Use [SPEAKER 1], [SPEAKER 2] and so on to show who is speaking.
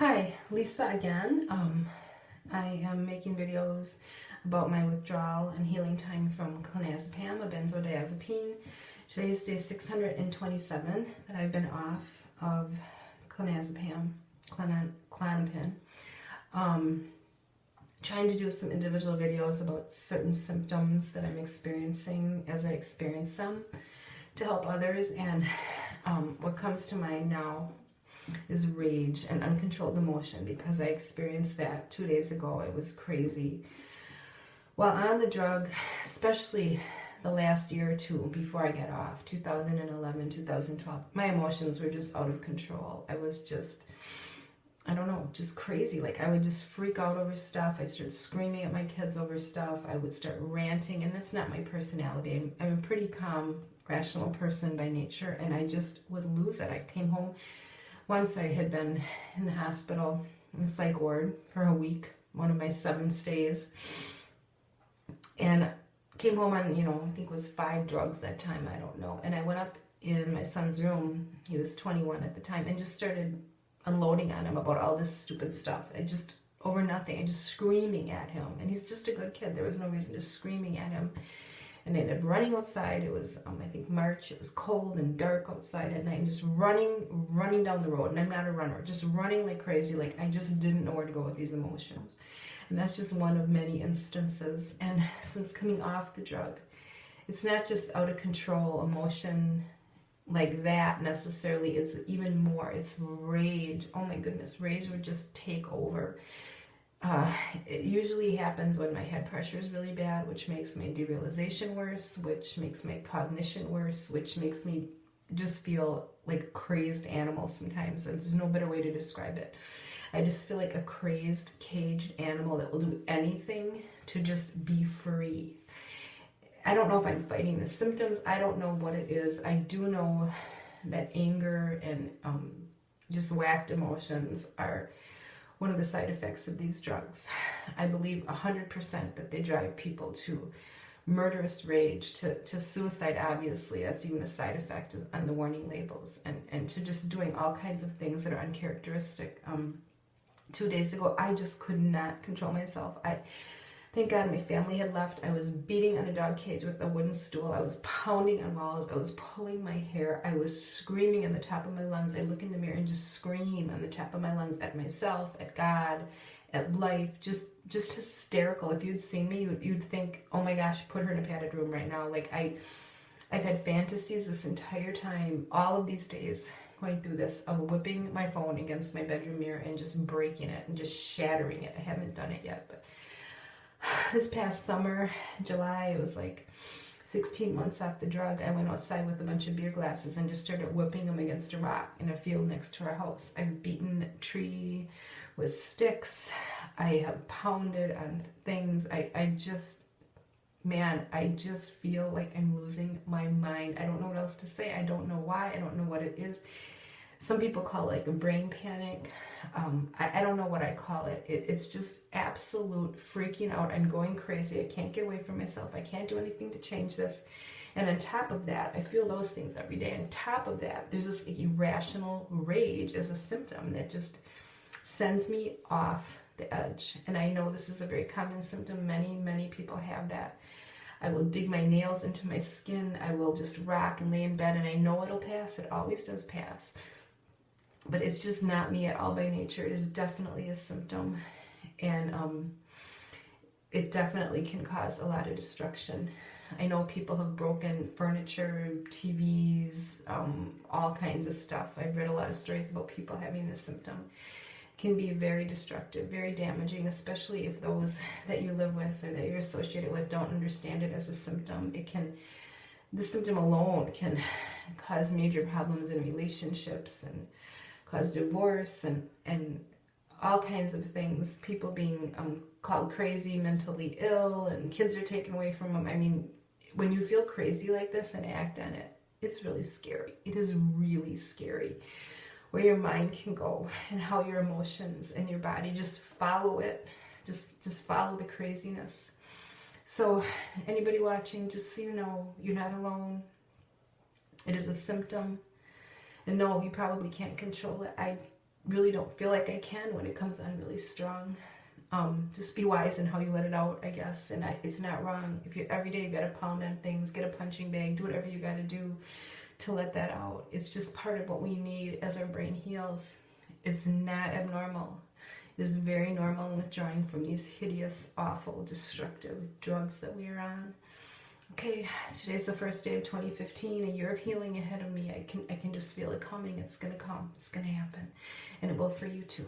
[SPEAKER 1] Hi, Lisa again. I am making videos about my withdrawal and healing time from clonazepam, a benzodiazepine. Today's day 627 that I've been off of clonazepam, Klonopin. Trying to do some individual videos about certain symptoms that I'm experiencing as I experience them to help others. And what comes to mind now is rage and uncontrolled emotion, because I experienced that 2 days ago. It was crazy. While on the drug, especially the last year or two before I got off, 2011, 2012, my emotions were just out of control. I was just, I don't know, just crazy. Like, I would just freak out over stuff. I'd start screaming at my kids over stuff. I would start ranting, and that's not my personality. I'm a pretty calm, rational person by nature, and I just would lose it. I came home. Once I had been in the hospital, in the psych ward for a week, one of my 7 stays, and came home on, I think it was 5 drugs that time, I don't know. And I went up in my son's room, he was 21 at the time, and just started unloading on him about all this stupid stuff. I just, over nothing, I just screaming at him. And he's just a good kid. There was no reason, just screaming at him. And I ended up running outside. It was, I think, March. It was cold and dark outside at night, and just running down the road. And I'm not a runner, just running like crazy. Like, I just didn't know where to go with these emotions. And that's just one of many instances. And since coming off the drug, it's not just out of control emotion like that necessarily. It's even more. It's rage. Oh my goodness, rage would just take over. It usually happens when my head pressure is really bad, which makes my derealization worse, which makes my cognition worse, which makes me just feel like a crazed animal sometimes. There's no better way to describe it. I just feel like a crazed, caged animal that will do anything to just be free. I don't know if I'm fighting the symptoms. I don't know what it is. I do know that anger and just whacked emotions are one of the side effects of these drugs. I believe 100% that they drive people to murderous rage, to suicide. Obviously, that's even a side effect on the warning labels, and to just doing all kinds of things that are uncharacteristic. 2 days ago, I just could not control myself. Thank God my family had left. I was beating on a dog cage with a wooden stool. I was pounding on walls. I was pulling my hair. I was screaming on the top of my lungs. I look in the mirror and just scream on the top of my lungs at myself, at God, at life. Just hysterical. If you'd seen me, you'd think, oh my gosh, put her in a padded room right now. Like, I've had fantasies this entire time, all of these days, going through this, of whipping my phone against my bedroom mirror and just breaking it and just shattering it. I haven't done it yet, but this past summer, July, it was like 16 months off the drug. I went outside with a bunch of beer glasses and just started whipping them against a rock in a field next to our house. I've beaten a tree with sticks. I have pounded on things. I just feel like I'm losing my mind. I don't know what else to say. I don't know why. I don't know what it is. Some people call it like a brain panic. I don't know what I call it. It's just absolute freaking out. I'm going crazy. I can't get away from myself. I can't do anything to change this. And on top of that, I feel those things every day. On top of that, there's this irrational rage as a symptom that just sends me off the edge. And I know this is a very common symptom. Many people have that. I will dig my nails into my skin. I will just rock and lay in bed, and I know it'll pass. It always does pass. But it's just not me at all by nature. It is definitely a symptom, and it definitely can cause a lot of destruction. I know people have broken furniture, TVs, all kinds of stuff. I've read a lot of stories about people having this symptom. It can be very destructive, very damaging, especially if those that you live with or that you're associated with don't understand it as a symptom. The symptom alone can cause major problems in relationships and cause divorce and all kinds of things. People being called crazy, mentally ill, and kids are taken away from them. I mean, when you feel crazy like this and act on it, it's really scary. It is really scary where your mind can go and how your emotions and your body just follow it. Just follow the craziness. So anybody watching, just so you know, you're not alone. It is a symptom. And no, you probably can't control it. really don't feel like I can when it comes on really strong. Just be wise in how you let it out, I guess. And it's not wrong. If you every day you got to pound on things, get a punching bag, do whatever you got to do to let that out. It's just part of what we need as our brain heals. It's not abnormal. It is very normal in withdrawing from these hideous, awful, destructive drugs that we are on. Okay, today's the first day of 2015, a year of healing ahead of me. I can just feel it coming. It's gonna come. It's gonna happen, and it will for you too.